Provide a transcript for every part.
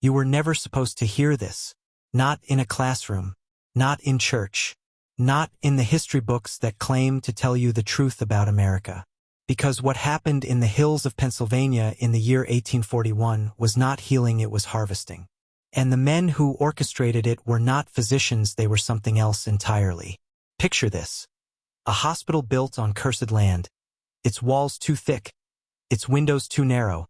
You were never supposed to hear this. Not in a classroom. Not in church. Not in the history books that claim to tell you the truth about America. Because what happened in the hills of Pennsylvania in the year 1841 was not healing, it was harvesting. And the men who orchestrated it were not physicians, they were something else entirely. Picture this. A hospital built on cursed land. Its walls too thick. Its windows too narrow.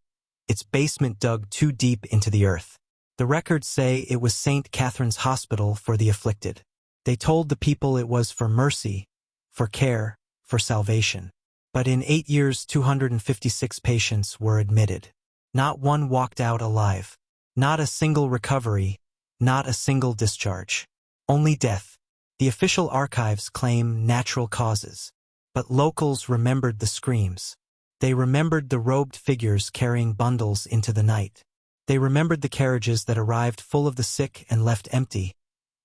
Its basement dug too deep into the earth. The records say it was St. Catherine's Hospital for the afflicted. They told the people it was for mercy, for care, for salvation. But in 8 years, 256 patients were admitted. Not one walked out alive. Not a single recovery, not a single discharge. Only death. The official archives claim natural causes. But locals remembered the screams. They remembered the robed figures carrying bundles into the night. They remembered the carriages that arrived full of the sick and left empty,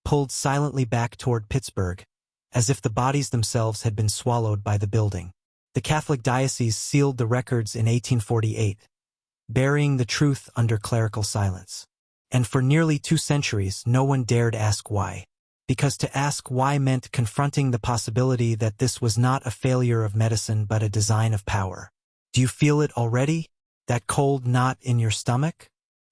pulled silently back toward Pittsburgh, as if the bodies themselves had been swallowed by the building. The Catholic diocese sealed the records in 1848, burying the truth under clerical silence. And for nearly 2 centuries, no one dared ask why. Because to ask why meant confronting the possibility that this was not a failure of medicine but a design of power. Do you feel it already? That cold knot in your stomach?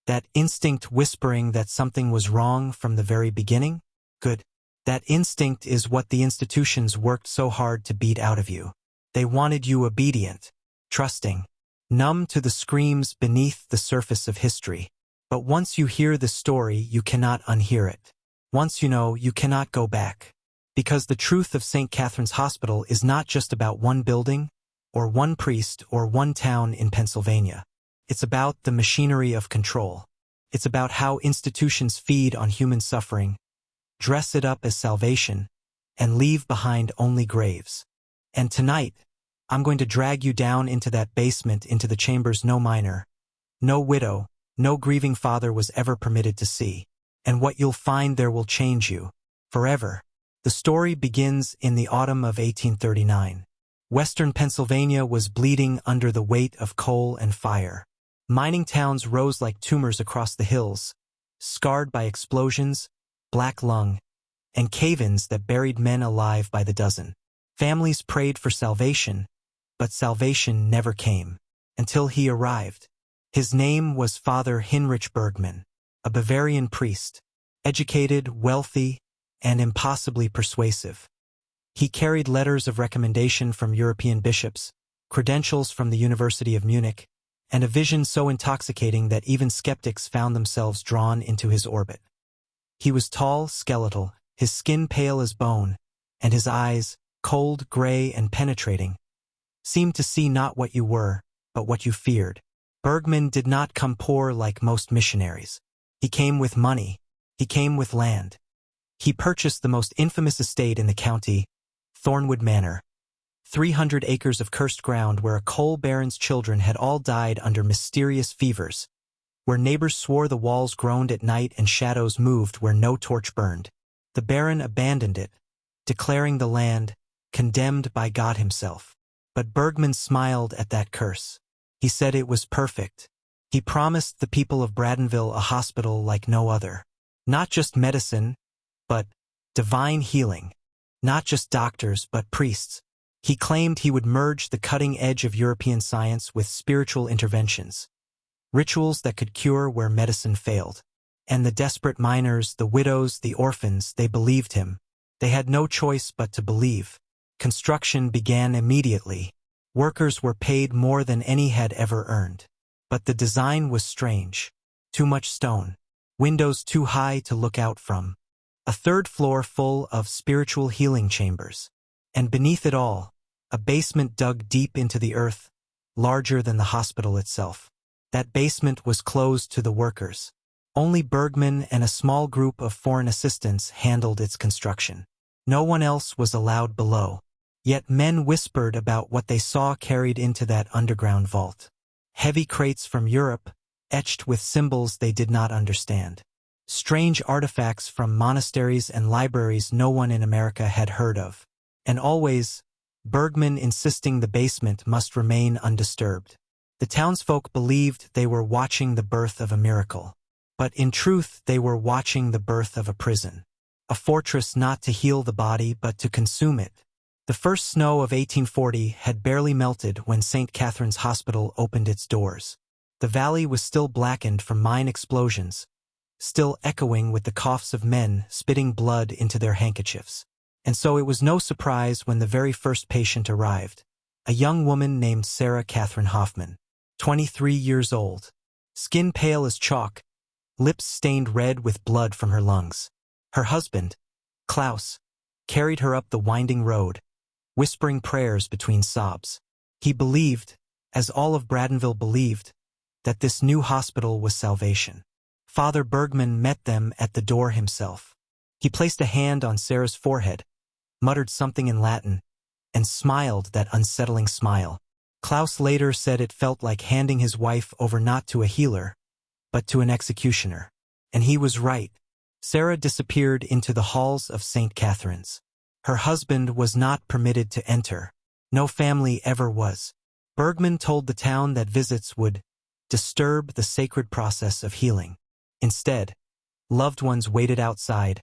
That instinct whispering that something was wrong from the very beginning? Good. That instinct is what the institutions worked so hard to beat out of you. They wanted you obedient, trusting, numb to the screams beneath the surface of history. But once you hear the story, you cannot unhear it. Once you know, you cannot go back. Because the truth of St. Catherine's Hospital is not just about one building, or one priest, or one town in Pennsylvania. It's about the machinery of control. It's about how institutions feed on human suffering, dress it up as salvation, and leave behind only graves. And tonight, I'm going to drag you down into that basement, into the chambers no minor, no widow, no grieving father was ever permitted to see. And what you'll find there will change you, forever. The story begins in the autumn of 1839. Western Pennsylvania was bleeding under the weight of coal and fire. Mining towns rose like tumors across the hills, scarred by explosions, black lung, and cave-ins that buried men alive by the dozen. Families prayed for salvation, but salvation never came, until he arrived. His name was Father Heinrich Bergmann, a Bavarian priest, educated, wealthy, and impossibly persuasive. He carried letters of recommendation from European bishops, credentials from the University of Munich, and a vision so intoxicating that even skeptics found themselves drawn into his orbit. He was tall, skeletal, his skin pale as bone, and his eyes, cold, gray, and penetrating, seemed to see not what you were, but what you feared. Bergmann did not come poor like most missionaries. He came with money. He came with land. He purchased the most infamous estate in the county, Thornwood Manor, 300 acres of cursed ground where a coal baron's children had all died under mysterious fevers, where neighbors swore the walls groaned at night and shadows moved where no torch burned. The baron abandoned it, declaring the land condemned by God himself. But Bergmann smiled at that curse. He said it was perfect. He promised the people of Bradenville a hospital like no other. Not just medicine, but divine healing. Not just doctors, but priests. He claimed he would merge the cutting edge of European science with spiritual interventions, rituals that could cure where medicine failed. And the desperate miners, the widows, the orphans, they believed him. They had no choice but to believe. Construction began immediately. Workers were paid more than any had ever earned. But the design was strange. Too much stone. Windows too high to look out from. A third floor full of spiritual healing chambers. And beneath it all, a basement dug deep into the earth, larger than the hospital itself. That basement was closed to the workers. Only Bergmann and a small group of foreign assistants handled its construction. No one else was allowed below. Yet men whispered about what they saw carried into that underground vault. Heavy crates from Europe, etched with symbols they did not understand. Strange artifacts from monasteries and libraries no one in America had heard of. And always, Bergmann insisting the basement must remain undisturbed. The townsfolk believed they were watching the birth of a miracle. But in truth, they were watching the birth of a prison. A fortress not to heal the body but to consume it. The first snow of 1840 had barely melted when St. Catherine's Hospital opened its doors. The valley was still blackened from mine explosions, still echoing with the coughs of men spitting blood into their handkerchiefs. And so it was no surprise when the very first patient arrived, a young woman named Sarah Catherine Hoffman, 23 years old, skin pale as chalk, lips stained red with blood from her lungs. Her husband, Klaus, carried her up the winding road, whispering prayers between sobs. He believed, as all of Bradenville believed, that this new hospital was salvation. Father Bergman met them at the door himself. He placed a hand on Sarah's forehead, muttered something in Latin, and smiled that unsettling smile. Klaus later said it felt like handing his wife over not to a healer, but to an executioner. And he was right. Sarah disappeared into the halls of St. Catherine's. Her husband was not permitted to enter. No family ever was. Bergman told the town that visits would disturb the sacred process of healing. Instead, loved ones waited outside,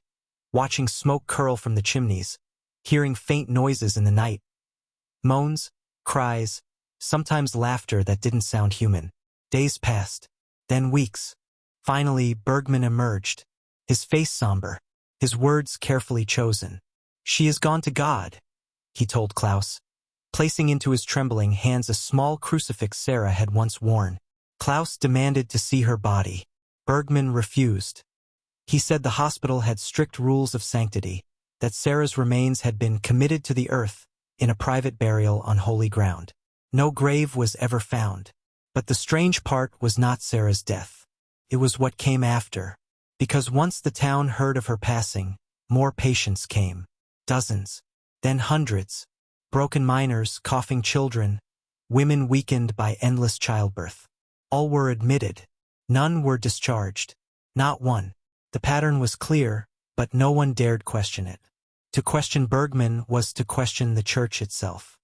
watching smoke curl from the chimneys, hearing faint noises in the night. Moans, cries, sometimes laughter that didn't sound human. Days passed, then weeks. Finally, Bergman emerged, his face somber, his words carefully chosen. "She is gone to God," he told Klaus, placing into his trembling hands a small crucifix Sarah had once worn. Klaus demanded to see her body. Bergman refused. He said the hospital had strict rules of sanctity, that Sarah's remains had been committed to the earth in a private burial on holy ground. No grave was ever found. But the strange part was not Sarah's death. It was what came after. Because once the town heard of her passing, more patients came. Dozens, then hundreds. Broken miners, coughing children, women weakened by endless childbirth. All were admitted. None were discharged. Not one. The pattern was clear, but no one dared question it. To question Bergman was to question the church itself.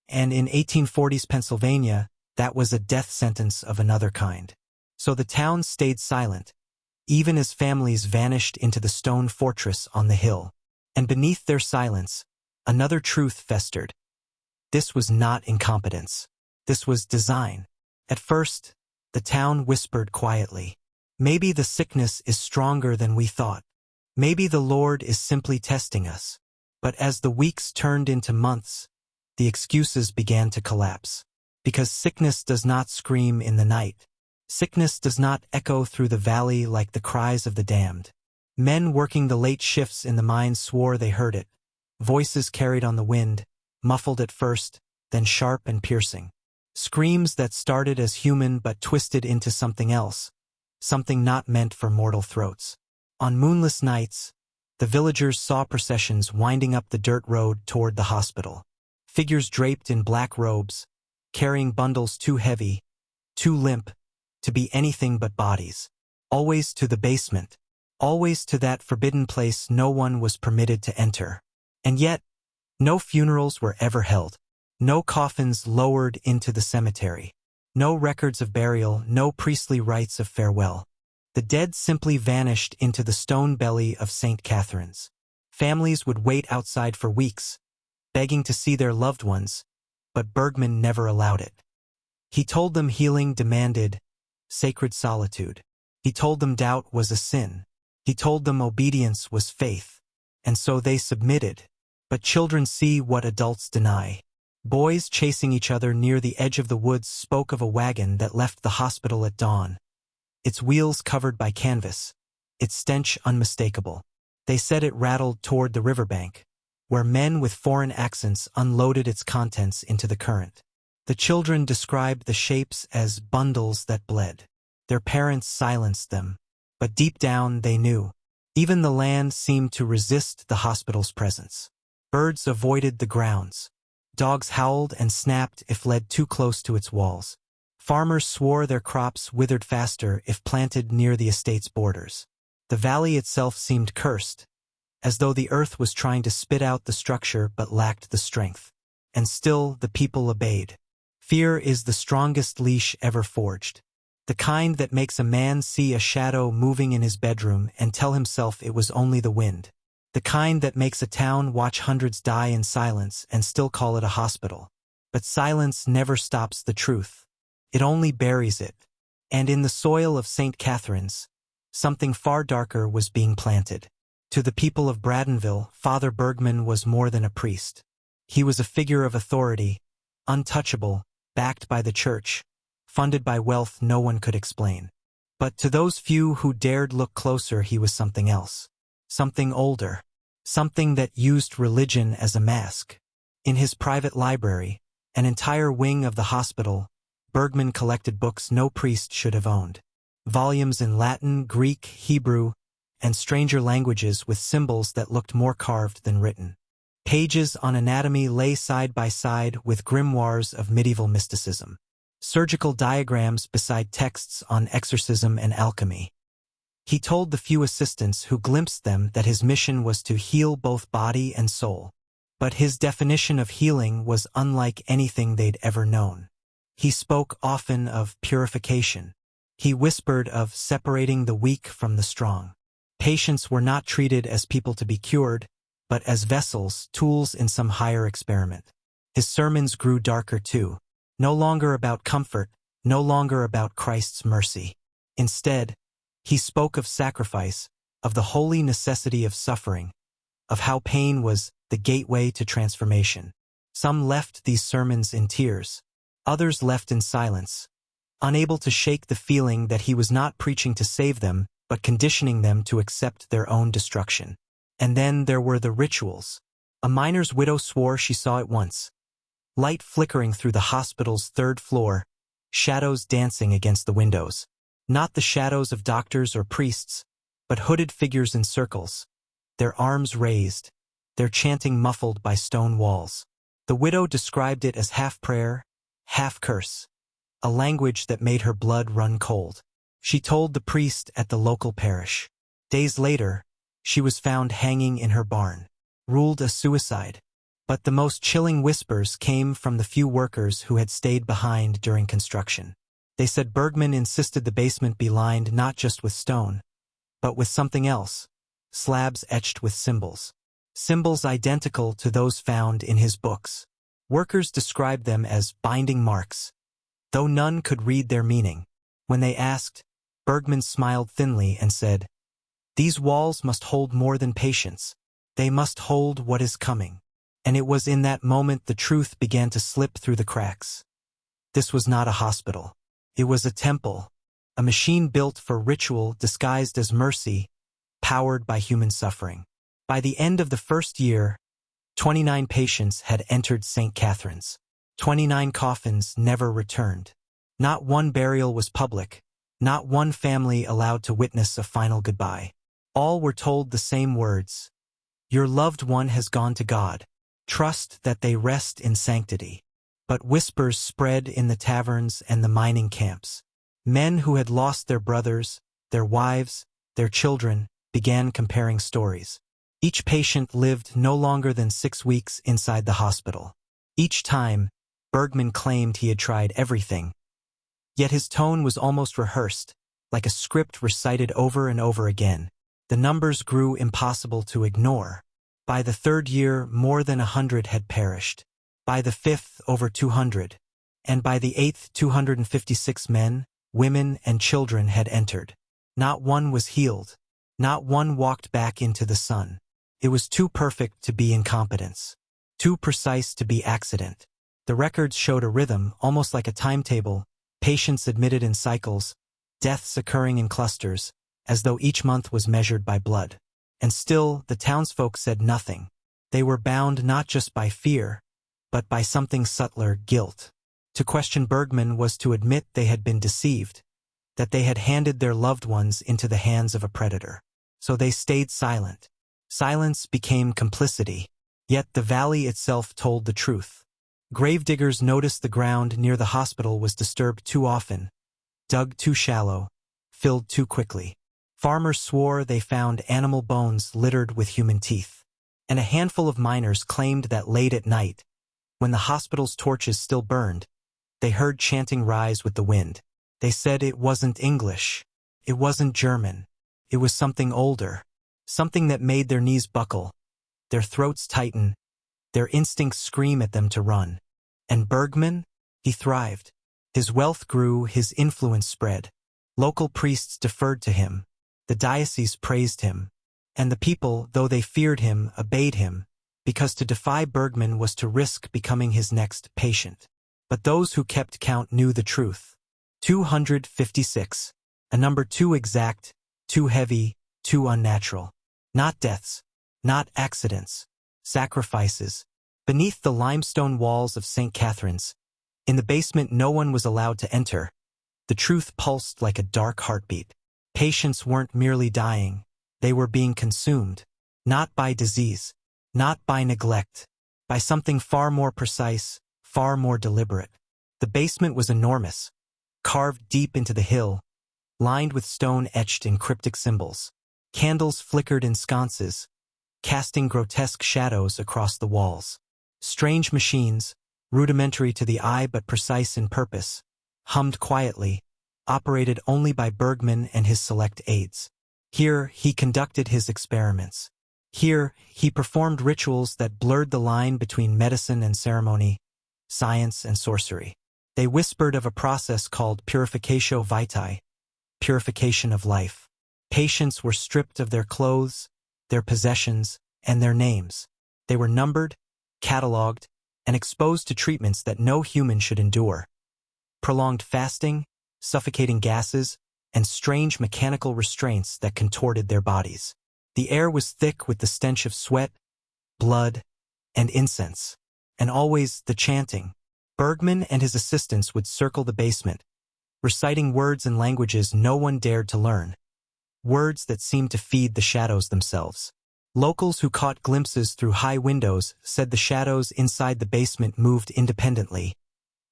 And in 1840s Pennsylvania, that was a death sentence of another kind. So the town stayed silent, even as families vanished into the stone fortress on the hill. And beneath their silence, another truth festered. This was not incompetence. This was design. At first, the town whispered quietly, "Maybe the sickness is stronger than we thought. Maybe the Lord is simply testing us." But as the weeks turned into months, the excuses began to collapse. Because sickness does not scream in the night. Sickness does not echo through the valley like the cries of the damned. Men working the late shifts in the mines swore they heard it. Voices carried on the wind, muffled at first, then sharp and piercing. Screams that started as human but twisted into something else, something not meant for mortal throats. On moonless nights, the villagers saw processions winding up the dirt road toward the hospital. Figures draped in black robes, carrying bundles too heavy, too limp, to be anything but bodies. Always to the basement, always to that forbidden place no one was permitted to enter. And yet, no funerals were ever held. No coffins lowered into the cemetery. No records of burial, no priestly rites of farewell. The dead simply vanished into the stone belly of St. Catherine's. Families would wait outside for weeks, begging to see their loved ones, but Bergman never allowed it. He told them healing demanded sacred solitude. He told them doubt was a sin. He told them obedience was faith. And so they submitted. But children see what adults deny. Boys chasing each other near the edge of the woods spoke of a wagon that left the hospital at dawn. Its wheels covered by canvas, its stench unmistakable. They said it rattled toward the riverbank, where men with foreign accents unloaded its contents into the current. The children described the shapes as bundles that bled. Their parents silenced them, but deep down they knew. Even the land seemed to resist the hospital's presence. Birds avoided the grounds. Dogs howled and snapped if led too close to its walls. Farmers swore their crops withered faster if planted near the estate's borders. The valley itself seemed cursed, as though the earth was trying to spit out the structure but lacked the strength. And still the people obeyed. Fear is the strongest leash ever forged. The kind that makes a man see a shadow moving in his bedroom and tell himself it was only the wind. The kind that makes a town watch hundreds die in silence and still call it a hospital. But silence never stops the truth. It only buries it. And in the soil of St. Catherine's, something far darker was being planted. To the people of Bradenville, Father Bergman was more than a priest. He was a figure of authority, untouchable, backed by the church, funded by wealth no one could explain. But to those few who dared look closer, he was something else. Something older. Something that used religion as a mask. In his private library, an entire wing of the hospital, Bergman collected books no priest should have owned. Volumes in Latin, Greek, Hebrew, and stranger languages with symbols that looked more carved than written. Pages on anatomy lay side by side with grimoires of medieval mysticism. Surgical diagrams beside texts on exorcism and alchemy. He told the few assistants who glimpsed them that his mission was to heal both body and soul. But his definition of healing was unlike anything they'd ever known. He spoke often of purification. He whispered of separating the weak from the strong. Patients were not treated as people to be cured, but as vessels, tools in some higher experiment. His sermons grew darker too. No longer about comfort, no longer about Christ's mercy. Instead, he spoke of sacrifice, of the holy necessity of suffering, of how pain was the gateway to transformation. Some left these sermons in tears. Others left in silence, unable to shake the feeling that he was not preaching to save them, but conditioning them to accept their own destruction. And then there were the rituals. A miner's widow swore she saw it once. Light flickering through the hospital's third floor, shadows dancing against the windows. Not the shadows of doctors or priests, but hooded figures in circles, their arms raised, their chanting muffled by stone walls. The widow described it as half prayer, half curse, a language that made her blood run cold. She told the priest at the local parish. Days later, she was found hanging in her barn, ruled a suicide. But the most chilling whispers came from the few workers who had stayed behind during construction. They said Bergman insisted the basement be lined not just with stone, but with something else, slabs etched with symbols. Symbols identical to those found in his books. Workers described them as binding marks, though none could read their meaning. When they asked, Bergman smiled thinly and said, "These walls must hold more than patience. They must hold what is coming." And it was in that moment the truth began to slip through the cracks. This was not a hospital. It was a temple, a machine built for ritual disguised as mercy, powered by human suffering. By the end of the first year, 29 patients had entered St. Catherine's. 29 coffins never returned. Not one burial was public, not one family allowed to witness a final goodbye. All were told the same words. Your loved one has gone to God. Trust that they rest in sanctity. But whispers spread in the taverns and the mining camps. Men who had lost their brothers, their wives, their children, began comparing stories. Each patient lived no longer than 6 weeks inside the hospital. Each time, Bergman claimed he had tried everything. Yet his tone was almost rehearsed, like a script recited over and over again. The numbers grew impossible to ignore. By the third year, more than 100 had perished. By the fifth, over 200. And by the eighth, 256 men, women, and children had entered. Not one was healed. Not one walked back into the sun. It was too perfect to be incompetence. Too precise to be accident. The records showed a rhythm, almost like a timetable, patients admitted in cycles, deaths occurring in clusters, as though each month was measured by blood. And still, the townsfolk said nothing. They were bound not just by fear, but by something subtler, guilt. To question Bergman was to admit they had been deceived, that they had handed their loved ones into the hands of a predator. So they stayed silent. Silence became complicity. Yet the valley itself told the truth. Gravediggers noticed the ground near the hospital was disturbed too often, dug too shallow, filled too quickly. Farmers swore they found animal bones littered with human teeth. And a handful of miners claimed that late at night, when the hospital's torches still burned, they heard chanting rise with the wind. They said it wasn't English. It wasn't German. It was something older. Something that made their knees buckle, their throats tighten, their instincts scream at them to run. And Bergman? He thrived. His wealth grew, his influence spread. Local priests deferred to him. The diocese praised him. And the people, though they feared him, obeyed him, because to defy Bergman was to risk becoming his next patient. But those who kept count knew the truth. 256. A number too exact, too heavy, too unnatural. Not deaths, not accidents, sacrifices. Beneath the limestone walls of St. Catherine's, in the basement no one was allowed to enter. The truth pulsed like a dark heartbeat. Patients weren't merely dying, they were being consumed. Not by disease, not by neglect, by something far more precise, far more deliberate. The basement was enormous, carved deep into the hill, lined with stone etched in cryptic symbols. Candles flickered in sconces, casting grotesque shadows across the walls. Strange machines, rudimentary to the eye but precise in purpose, hummed quietly, operated only by Bergman and his select aides. Here, he conducted his experiments. Here, he performed rituals that blurred the line between medicine and ceremony, science and sorcery. They whispered of a process called purificatio vitae, purification of life. Patients were stripped of their clothes, their possessions, and their names. They were numbered, catalogued, and exposed to treatments that no human should endure. Prolonged fasting, suffocating gases, and strange mechanical restraints that contorted their bodies. The air was thick with the stench of sweat, blood, and incense. And always the chanting. Bergman and his assistants would circle the basement, reciting words and languages no one dared to learn. Words that seemed to feed the shadows themselves. Locals who caught glimpses through high windows said the shadows inside the basement moved independently,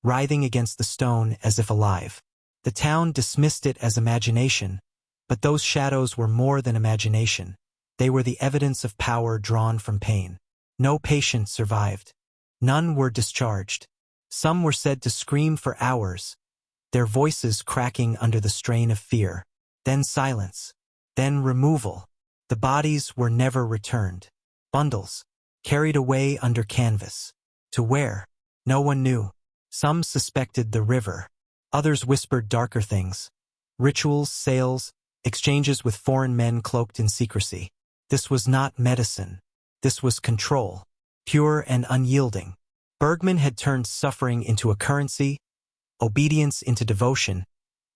writhing against the stone as if alive. The town dismissed it as imagination, but those shadows were more than imagination. They were the evidence of power drawn from pain. No patient survived. None were discharged. Some were said to scream for hours, their voices cracking under the strain of fear. Then silence. Then removal. The bodies were never returned. Bundles, carried away under canvas. To where? No one knew. Some suspected the river. Others whispered darker things. Rituals, sales, exchanges with foreign men cloaked in secrecy. This was not medicine. This was control. Pure and unyielding. Bergman had turned suffering into a currency, obedience into devotion,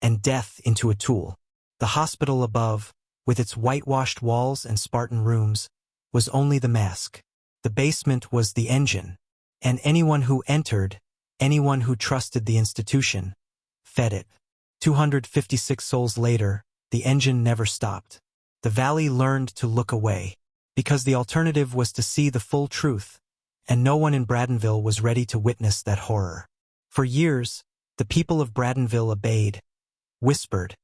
and death into a tool. The hospital above, with its whitewashed walls and Spartan rooms, was only the mask. The basement was the engine, and anyone who entered, anyone who trusted the institution, fed it. 256 souls later, the engine never stopped. The valley learned to look away, because the alternative was to see the full truth, and no one in Bradenville was ready to witness that horror. For years, the people of Bradenville obeyed, whispered,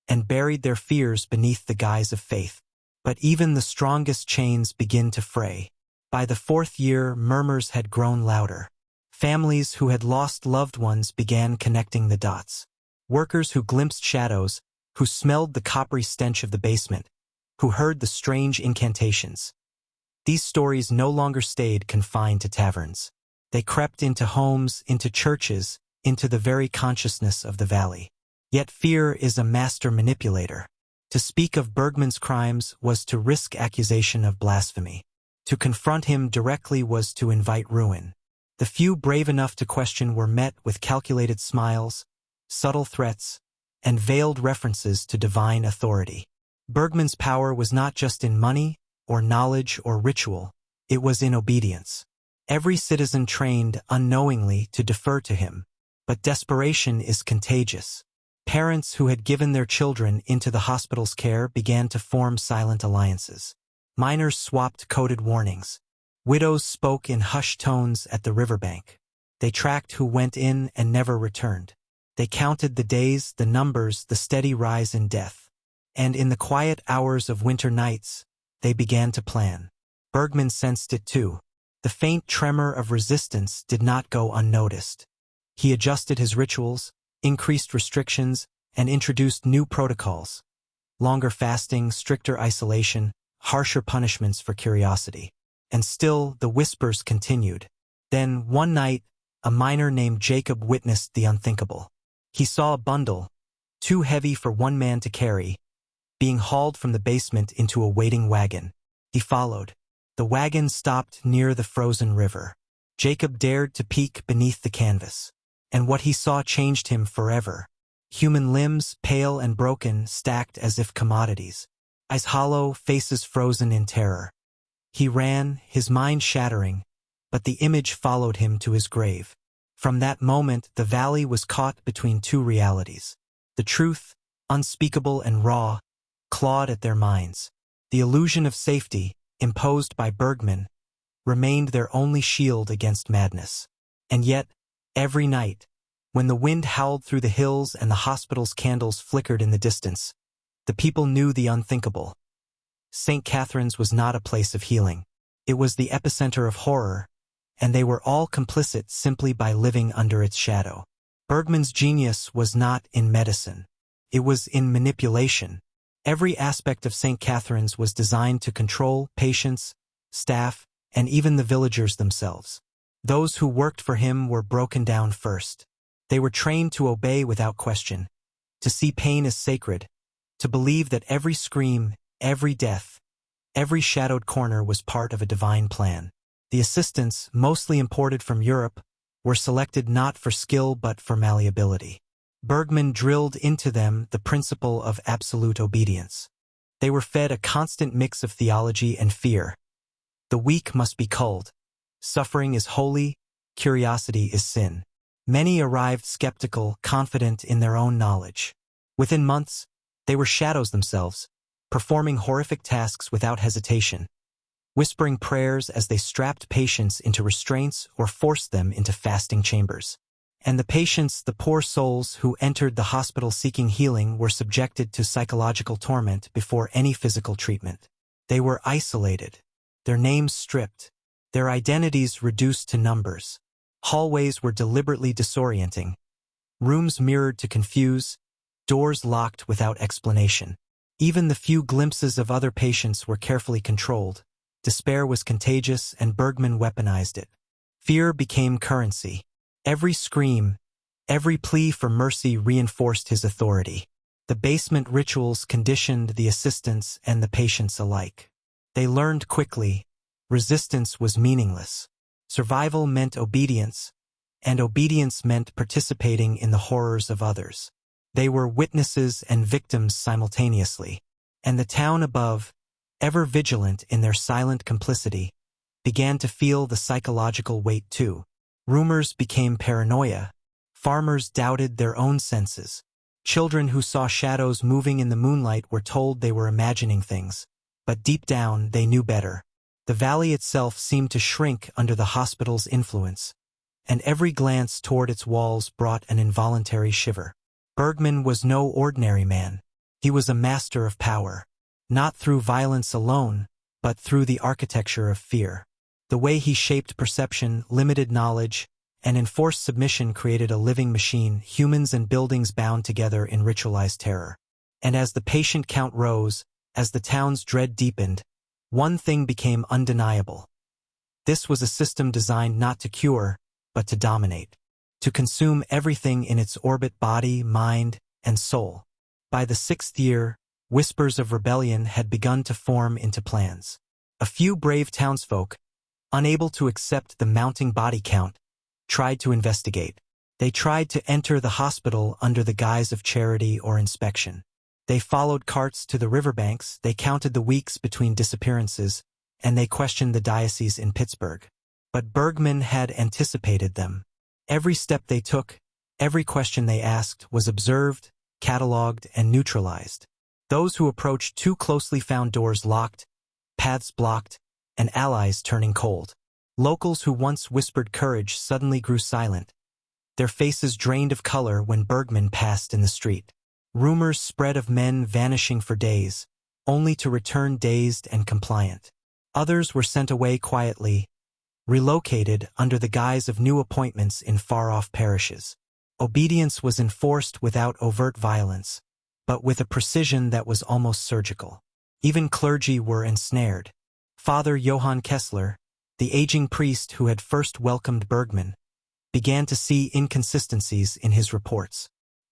and buried their fears beneath the guise of faith. But even the strongest chains begin to fray. By the fourth year, murmurs had grown louder. Families who had lost loved ones began connecting the dots. Workers who glimpsed shadows, who smelled the coppery stench of the basement, who heard the strange incantations. These stories no longer stayed confined to taverns. They crept into homes, into churches, into the very consciousness of the valley. Yet fear is a master manipulator. To speak of Bergman's crimes was to risk accusation of blasphemy. To confront him directly was to invite ruin. The few brave enough to question were met with calculated smiles, subtle threats, and veiled references to divine authority. Bergman's power was not just in money, or knowledge, or ritual. It was in obedience. Every citizen trained unknowingly to defer to him. But desperation is contagious. Parents who had given their children into the hospital's care began to form silent alliances. Miners swapped coded warnings. Widows spoke in hushed tones at the riverbank. They tracked who went in and never returned. They counted the days, the numbers, the steady rise in death. And in the quiet hours of winter nights, they began to plan. Bergman sensed it too. The faint tremor of resistance did not go unnoticed. He adjusted his rituals, increased restrictions, and introduced new protocols: longer fasting, stricter isolation, harsher punishments for curiosity. And still, the whispers continued. Then, one night, a miner named Jacob witnessed the unthinkable. He saw a bundle, too heavy for one man to carry, being hauled from the basement into a waiting wagon. He followed. The wagon stopped near the frozen river. Jacob dared to peek beneath the canvas. And what he saw changed him forever. Human limbs, pale and broken, stacked as if commodities. Eyes hollow, faces frozen in terror. He ran, his mind shattering, but the image followed him to his grave. From that moment, the valley was caught between two realities. The truth, unspeakable and raw, clawed at their minds. The illusion of safety, imposed by Bergman, remained their only shield against madness. And yet, every night, when the wind howled through the hills and the hospital's candles flickered in the distance, the people knew the unthinkable. St. Catherine's was not a place of healing. It was the epicenter of horror, and they were all complicit simply by living under its shadow. Bergman's genius was not in medicine. It was in manipulation. Every aspect of St. Catherine's was designed to control patients, staff, and even the villagers themselves. Those who worked for him were broken down first. They were trained to obey without question, to see pain as sacred, to believe that every scream, every death, every shadowed corner was part of a divine plan. The assistants, mostly imported from Europe, were selected not for skill but for malleability. Bergman drilled into them the principle of absolute obedience. They were fed a constant mix of theology and fear. The weak must be culled. Suffering is holy, curiosity is sin. Many arrived skeptical, confident in their own knowledge. Within months, they were shadows themselves, performing horrific tasks without hesitation, whispering prayers as they strapped patients into restraints or forced them into fasting chambers. And the patients, the poor souls who entered the hospital seeking healing, were subjected to psychological torment before any physical treatment. They were isolated, their names stripped, their identities reduced to numbers. Hallways were deliberately disorienting, rooms mirrored to confuse, doors locked without explanation. Even the few glimpses of other patients were carefully controlled. Despair was contagious, and Bergman weaponized it. Fear became currency. Every scream, every plea for mercy reinforced his authority. The basement rituals conditioned the assistants and the patients alike. They learned quickly, resistance was meaningless. Survival meant obedience, and obedience meant participating in the horrors of others. They were witnesses and victims simultaneously, and the town above, ever vigilant in their silent complicity, began to feel the psychological weight too. Rumors became paranoia. Farmers doubted their own senses. Children who saw shadows moving in the moonlight were told they were imagining things, but deep down they knew better. The valley itself seemed to shrink under the hospital's influence, and every glance toward its walls brought an involuntary shiver. Bergman was no ordinary man. He was a master of power, not through violence alone, but through the architecture of fear. The way he shaped perception, limited knowledge, and enforced submission created a living machine, humans and buildings bound together in ritualized terror. And as the patient count rose, as the town's dread deepened, one thing became undeniable. This was a system designed not to cure, but to dominate, to consume everything in its orbit: body, mind, and soul. By the 6th year, whispers of rebellion had begun to form into plans. A few brave townsfolk, unable to accept the mounting body count, tried to investigate. They tried to enter the hospital under the guise of charity or inspection. They followed carts to the riverbanks, they counted the weeks between disappearances, and they questioned the diocese in Pittsburgh. But Bergman had anticipated them. Every step they took, every question they asked, was observed, catalogued, and neutralized. Those who approached too closely found doors locked, paths blocked, and allies turning cold. Locals who once whispered courage suddenly grew silent, their faces drained of color when Bergman passed in the street. Rumors spread of men vanishing for days, only to return dazed and compliant. Others were sent away quietly, relocated under the guise of new appointments in far-off parishes. Obedience was enforced without overt violence, but with a precision that was almost surgical. Even clergy were ensnared. Father Johann Kessler, the aging priest who had first welcomed Bergman, began to see inconsistencies in his reports.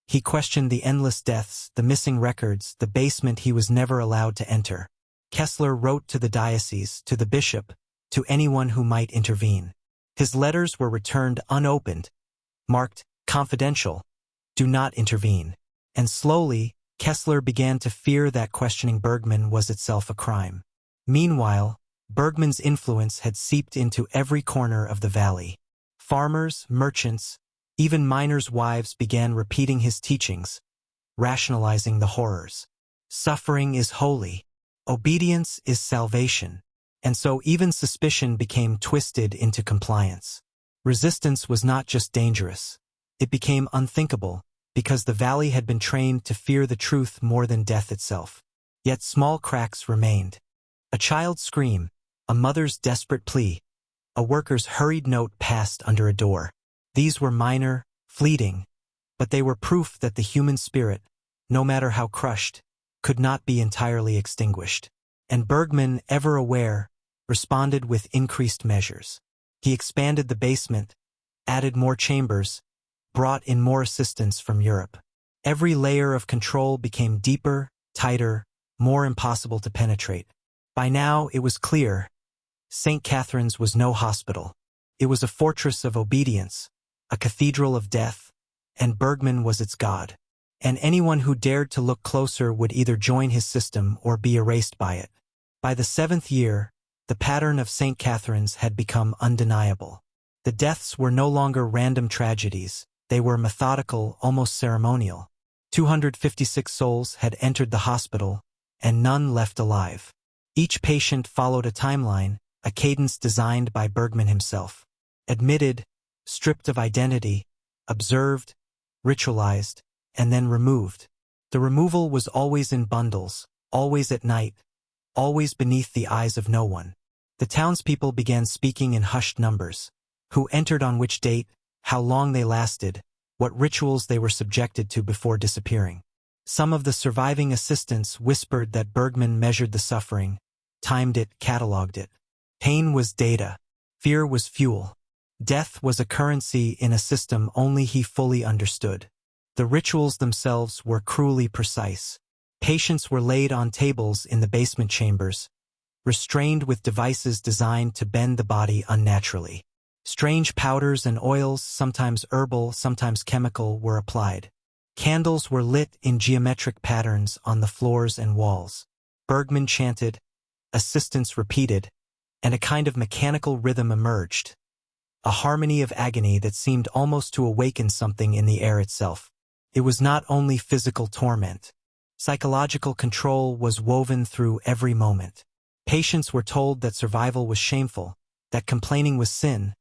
He questioned the endless deaths, the missing records, the basement he was never allowed to enter. Kessler wrote to the diocese, to the bishop, to anyone who might intervene. His letters were returned unopened, marked confidential, do not intervene. And slowly, Kessler began to fear that questioning Bergman was itself a crime. Meanwhile, Bergman's influence had seeped into every corner of the valley. Farmers, merchants, even miners' wives began repeating his teachings, rationalizing the horrors. Suffering is holy. Obedience is salvation. And so even suspicion became twisted into compliance. Resistance was not just dangerous. It became unthinkable, because the valley had been trained to fear the truth more than death itself. Yet small cracks remained. A child's scream, a mother's desperate plea, a worker's hurried note passed under a door. These were minor, fleeting, but they were proof that the human spirit, no matter how crushed, could not be entirely extinguished. And Bergman, ever aware, responded with increased measures. He expanded the basement, added more chambers, brought in more assistance from Europe. Every layer of control became deeper, tighter, more impossible to penetrate. By now, it was clear. St. Catherine's was no hospital. It was a fortress of obedience, a cathedral of death, and Bergman was its god. And anyone who dared to look closer would either join his system or be erased by it. By the 7th year, the pattern of St. Catherine's had become undeniable. The deaths were no longer random tragedies. They were methodical, almost ceremonial. 256 souls had entered the hospital, and none left alive. Each patient followed a timeline, a cadence designed by Bergman himself. Admitted, stripped of identity, observed, ritualized, and then removed. The removal was always in bundles, always at night, always beneath the eyes of no one. The townspeople began speaking in hushed numbers. Who entered on which date, how long they lasted, what rituals they were subjected to before disappearing. Some of the surviving assistants whispered that Bergman measured the suffering, timed it, catalogued it. Pain was data. Fear was fuel. Death was a currency in a system only he fully understood. The rituals themselves were cruelly precise. Patients were laid on tables in the basement chambers, restrained with devices designed to bend the body unnaturally. Strange powders and oils, sometimes herbal, sometimes chemical, were applied. Candles were lit in geometric patterns on the floors and walls. Bergman chanted, assistants repeated, and a kind of mechanical rhythm emerged. A harmony of agony that seemed almost to awaken something in the air itself. It was not only physical torment. Psychological control was woven through every moment. Patients were told that survival was shameful, that complaining was sin,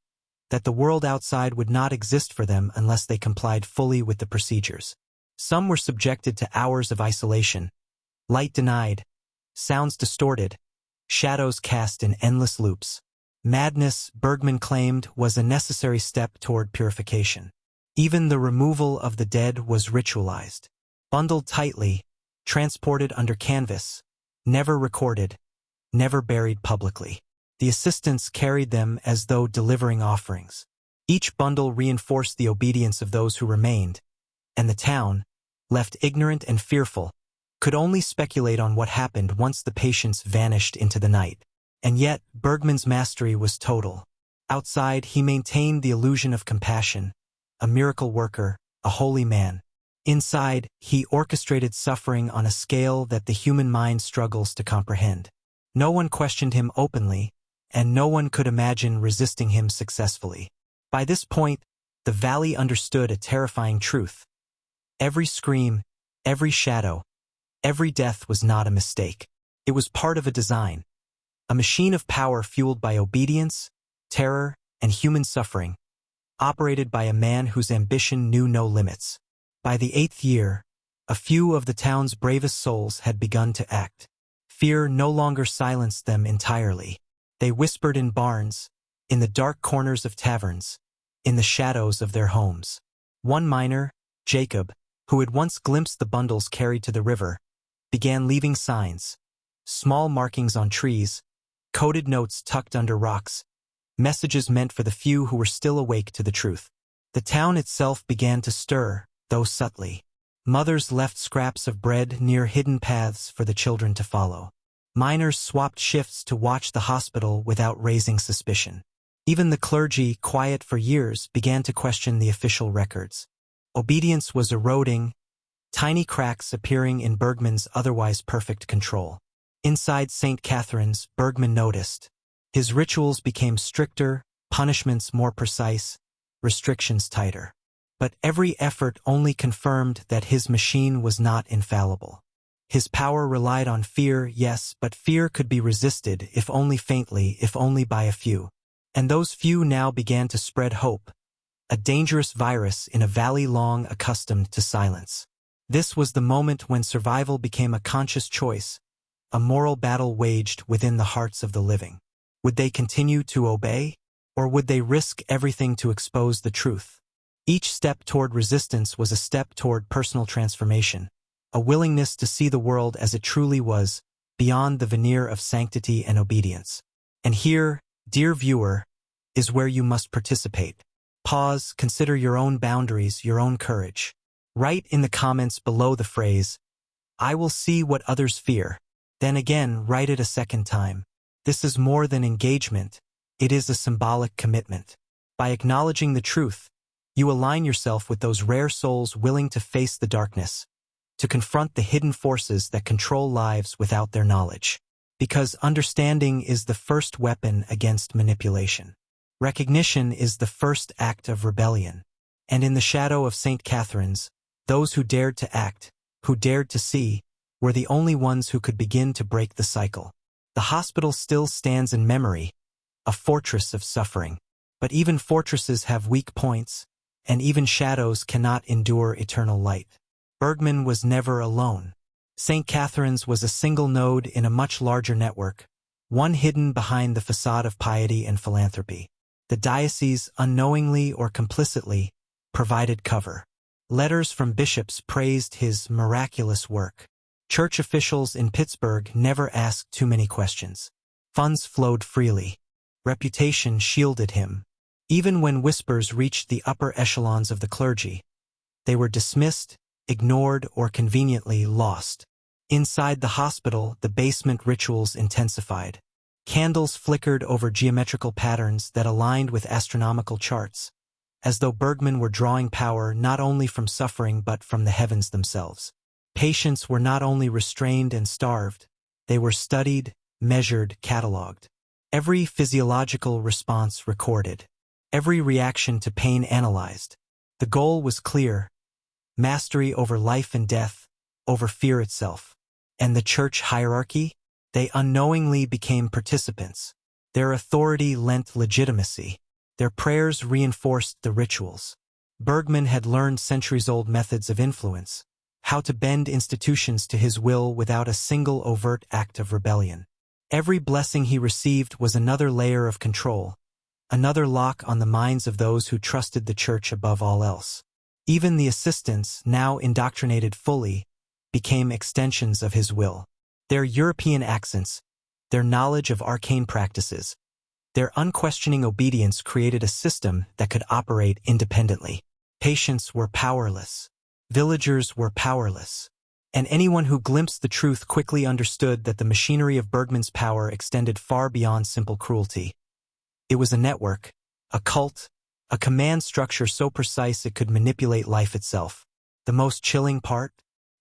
that the world outside would not exist for them unless they complied fully with the procedures. Some were subjected to hours of isolation, light denied, sounds distorted, shadows cast in endless loops. Madness, Bergman claimed, was a necessary step toward purification. Even the removal of the dead was ritualized. Bundled tightly, transported under canvas, never recorded, never buried publicly. The assistants carried them as though delivering offerings. Each bundle reinforced the obedience of those who remained, and the town, left ignorant and fearful, could only speculate on what happened once the patients vanished into the night. And yet, Bergman's mastery was total. Outside, he maintained the illusion of compassion, a miracle worker, a holy man. Inside, he orchestrated suffering on a scale that the human mind struggles to comprehend. No one questioned him openly, and no one could imagine resisting him successfully. By this point, the valley understood a terrifying truth. Every scream, every shadow, every death was not a mistake. It was part of a design. A machine of power fueled by obedience, terror, and human suffering, operated by a man whose ambition knew no limits. By the 8th year, a few of the town's bravest souls had begun to act. Fear no longer silenced them entirely. They whispered in barns, in the dark corners of taverns, in the shadows of their homes. One miner, Jacob, who had once glimpsed the bundles carried to the river, began leaving signs, small markings on trees, coded notes tucked under rocks, messages meant for the few who were still awake to the truth. The town itself began to stir, though subtly. Mothers left scraps of bread near hidden paths for the children to follow. Miners swapped shifts to watch the hospital without raising suspicion. Even the clergy, quiet for years, began to question the official records. Obedience was eroding, tiny cracks appearing in Bergman's otherwise perfect control. Inside St. Catherine's, Bergman noticed. His rituals became stricter, punishments more precise, restrictions tighter. But every effort only confirmed that his machine was not infallible. His power relied on fear, yes, but fear could be resisted, if only faintly, if only by a few. And those few now began to spread hope, a dangerous virus in a valley long accustomed to silence. This was the moment when survival became a conscious choice, a moral battle waged within the hearts of the living. Would they continue to obey, or would they risk everything to expose the truth? Each step toward resistance was a step toward personal transformation, a willingness to see the world as it truly was, beyond the veneer of sanctity and obedience. And here, dear viewer, is where you must participate. Pause, consider your own boundaries, your own courage. Write in the comments below the phrase, "I will see what others fear." Then again, write it a second time. This is more than engagement, it is a symbolic commitment. By acknowledging the truth, you align yourself with those rare souls willing to face the darkness, to confront the hidden forces that control lives without their knowledge. Because understanding is the first weapon against manipulation. Recognition is the first act of rebellion. And in the shadow of St. Catherine's, those who dared to act, who dared to see, were the only ones who could begin to break the cycle. The hospital still stands in memory, a fortress of suffering. But even fortresses have weak points, and even shadows cannot endure eternal light. Bergman was never alone. St. Catherine's was a single node in a much larger network, one hidden behind the facade of piety and philanthropy. The diocese, unknowingly or complicitly, provided cover. Letters from bishops praised his miraculous work. Church officials in Pittsburgh never asked too many questions. Funds flowed freely. Reputation shielded him. Even when whispers reached the upper echelons of the clergy, they were dismissed, ignored, or conveniently lost. Inside the hospital, the basement rituals intensified. Candles flickered over geometrical patterns that aligned with astronomical charts, as though Bergman were drawing power not only from suffering but from the heavens themselves. Patients were not only restrained and starved, they were studied, measured, catalogued. Every physiological response recorded. Every reaction to pain analyzed. The goal was clear: mastery over life and death, over fear itself. And the church hierarchy? They unknowingly became participants. Their authority lent legitimacy. Their prayers reinforced the rituals. Bergman had learned centuries-old methods of influence, how to bend institutions to his will without a single overt act of rebellion. Every blessing he received was another layer of control, another lock on the minds of those who trusted the church above all else. Even the assistants, now indoctrinated fully, became extensions of his will. Their European accents, their knowledge of arcane practices, their unquestioning obedience created a system that could operate independently. Patients were powerless. Villagers were powerless. And anyone who glimpsed the truth quickly understood that the machinery of Bergman's power extended far beyond simple cruelty. It was a network, a cult, a command structure so precise it could manipulate life itself. The most chilling part?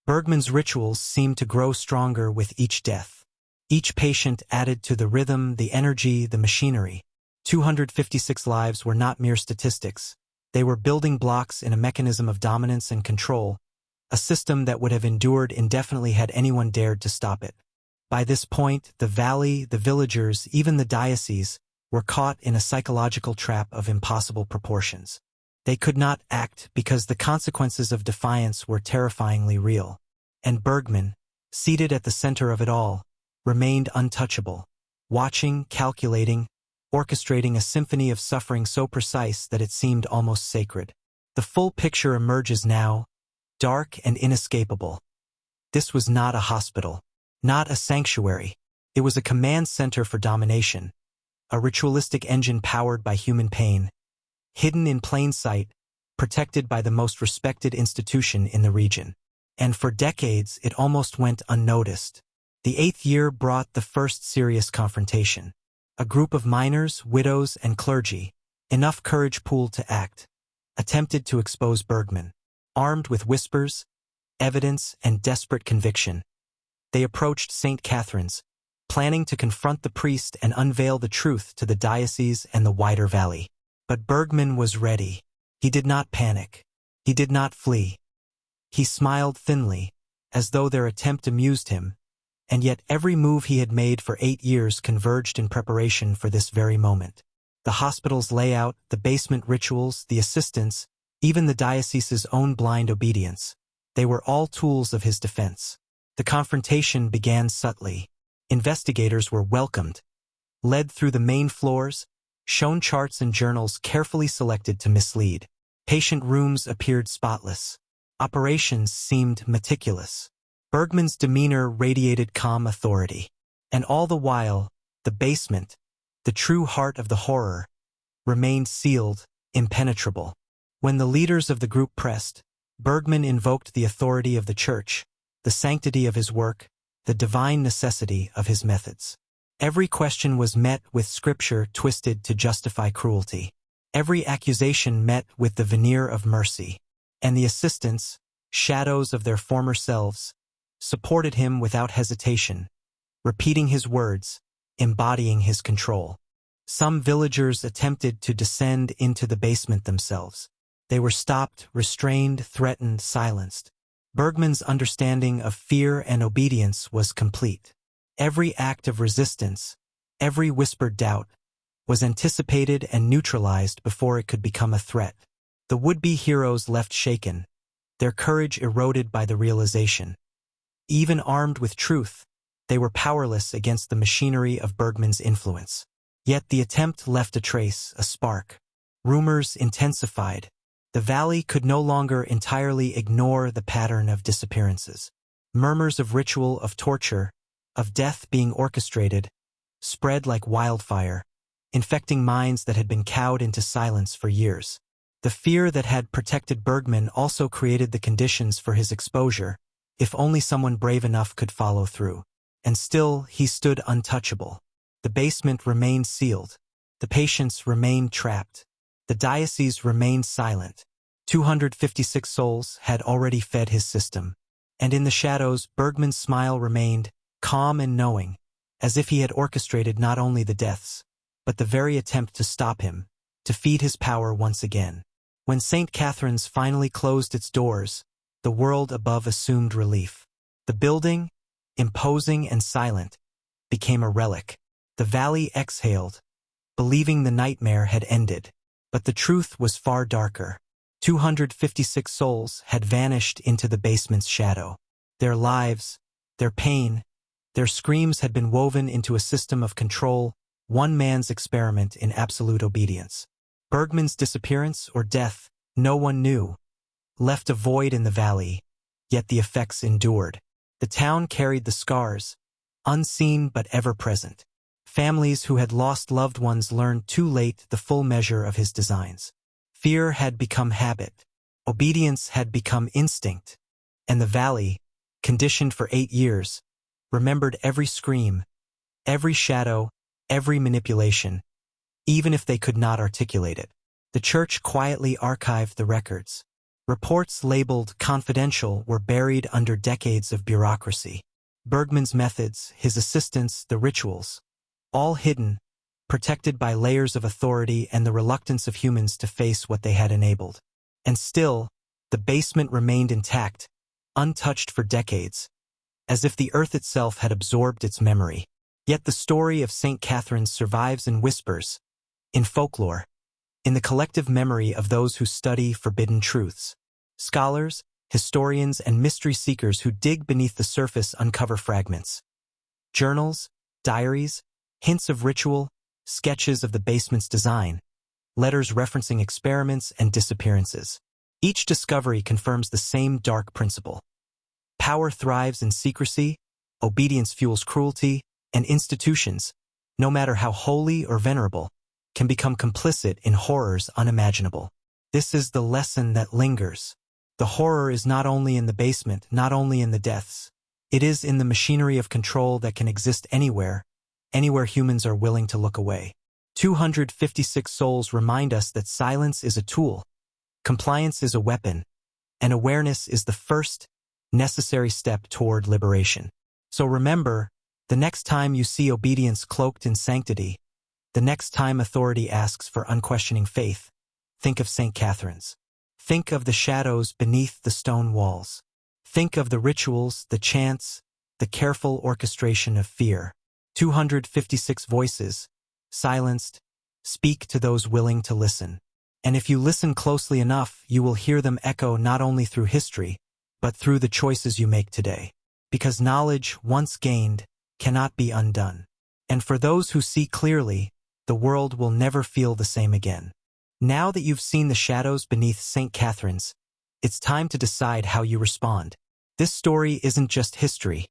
Bergman's rituals seemed to grow stronger with each death. Each patient added to the rhythm, the energy, the machinery. 256 lives were not mere statistics. They were building blocks in a mechanism of dominance and control, a system that would have endured indefinitely had anyone dared to stop it. By this point, the valley, the villagers, even the diocese, were caught in a psychological trap of impossible proportions. They could not act because the consequences of defiance were terrifyingly real. And Bergman, seated at the center of it all, remained untouchable, watching, calculating, orchestrating a symphony of suffering so precise that it seemed almost sacred. The full picture emerges now, dark and inescapable. This was not a hospital, not a sanctuary. It was a command center for domination, a ritualistic engine powered by human pain, hidden in plain sight, protected by the most respected institution in the region. And for decades, it almost went unnoticed. The 8th year brought the first serious confrontation. A group of miners, widows, and clergy, enough courage pooled to act, attempted to expose Bergman. Armed with whispers, evidence, and desperate conviction, they approached St. Catherine's, planning to confront the priest and unveil the truth to the diocese and the wider valley. But Bergman was ready. He did not panic. He did not flee. He smiled thinly, as though their attempt amused him, and yet every move he had made for 8 years converged in preparation for this very moment. The hospital's layout, the basement rituals, the assistants, even the diocese's own blind obedience, they were all tools of his defense. The confrontation began subtly. Investigators were welcomed, led through the main floors, shown charts and journals carefully selected to mislead. Patient rooms appeared spotless. Operations seemed meticulous. Bergman's demeanor radiated calm authority. And all the while, the basement, the true heart of the horror, remained sealed, impenetrable. When the leaders of the group pressed, Bergman invoked the authority of the church, the sanctity of his work, the divine necessity of his methods. Every question was met with scripture twisted to justify cruelty. Every accusation met with the veneer of mercy. And the assistants, shadows of their former selves, supported him without hesitation, repeating his words, embodying his control. Some villagers attempted to descend into the basement themselves. They were stopped, restrained, threatened, silenced. Bergman's understanding of fear and obedience was complete. Every act of resistance, every whispered doubt, was anticipated and neutralized before it could become a threat. The would-be heroes left shaken, their courage eroded by the realization. Even armed with truth, they were powerless against the machinery of Bergman's influence. Yet the attempt left a trace, a spark. Rumors intensified. The valley could no longer entirely ignore the pattern of disappearances. Murmurs of ritual, of torture, of death being orchestrated, spread like wildfire, infecting minds that had been cowed into silence for years. The fear that had protected Bergman also created the conditions for his exposure, if only someone brave enough could follow through. And still, he stood untouchable. The basement remained sealed. The patients remained trapped. The diocese remained silent. 256 souls had already fed his system. And in the shadows, Bergman's smile remained, calm and knowing, as if he had orchestrated not only the deaths, but the very attempt to stop him, to feed his power once again. When St. Catherine's finally closed its doors, the world above assumed relief. The building, imposing and silent, became a relic. The valley exhaled, believing the nightmare had ended. But the truth was far darker. 256 souls had vanished into the basement's shadow. Their lives, their pain, their screams had been woven into a system of control, one man's experiment in absolute obedience. Bergman's disappearance or death, no one knew, left a void in the valley, yet the effects endured. The town carried the scars, unseen but ever present. Families who had lost loved ones learned too late the full measure of his designs. Fear had become habit. Obedience had become instinct. And the valley, conditioned for 8 years, remembered every scream, every shadow, every manipulation, even if they could not articulate it. The church quietly archived the records. Reports labeled confidential were buried under decades of bureaucracy. Bergman's methods, his assistants, the rituals, all hidden, protected by layers of authority and the reluctance of humans to face what they had enabled. And still, the basement remained intact, untouched for decades, as if the earth itself had absorbed its memory. Yet the story of St. Catherine's survives in whispers, in folklore, in the collective memory of those who study forbidden truths. Scholars, historians, and mystery seekers who dig beneath the surface uncover fragments. Journals, diaries, hints of ritual, sketches of the basement's design, letters referencing experiments and disappearances. Each discovery confirms the same dark principle. Power thrives in secrecy, obedience fuels cruelty, and institutions, no matter how holy or venerable, can become complicit in horrors unimaginable. This is the lesson that lingers. The horror is not only in the basement, not only in the deaths. It is in the machinery of control that can exist anywhere humans are willing to look away. 256 souls remind us that silence is a tool, compliance is a weapon, and awareness is the first necessary step toward liberation. So remember, the next time you see obedience cloaked in sanctity, the next time authority asks for unquestioning faith, think of St. Catherine's. Think of the shadows beneath the stone walls. Think of the rituals, the chants, the careful orchestration of fear. 256 voices, silenced, speak to those willing to listen. And if you listen closely enough, you will hear them echo not only through history, but through the choices you make today. Because knowledge, once gained, cannot be undone. And for those who see clearly, the world will never feel the same again. Now that you've seen the shadows beneath St. Catherine's, it's time to decide how you respond. This story isn't just history.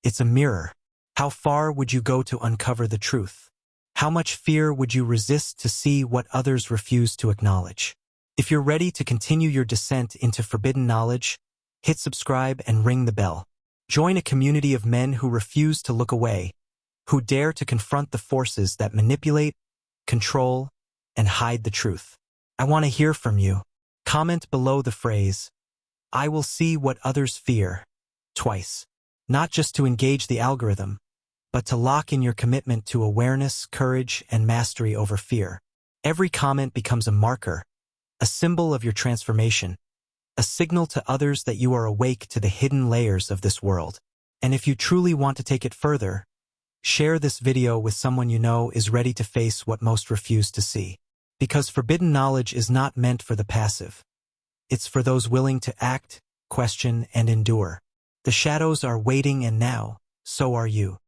It's a mirror. How far would you go to uncover the truth? How much fear would you resist to see what others refuse to acknowledge? If you're ready to continue your descent into forbidden knowledge, hit subscribe and ring the bell. Join a community of men who refuse to look away, who dare to confront the forces that manipulate, control, and hide the truth. I want to hear from you. Comment below the phrase, "I will see what others fear," twice. Not just to engage the algorithm, but to lock in your commitment to awareness, courage, and mastery over fear. Every comment becomes a marker, a symbol of your transformation, a signal to others that you are awake to the hidden layers of this world. And if you truly want to take it further, share this video with someone you know is ready to face what most refuse to see. Because forbidden knowledge is not meant for the passive. It's for those willing to act, question, and endure. The shadows are waiting, and now, so are you.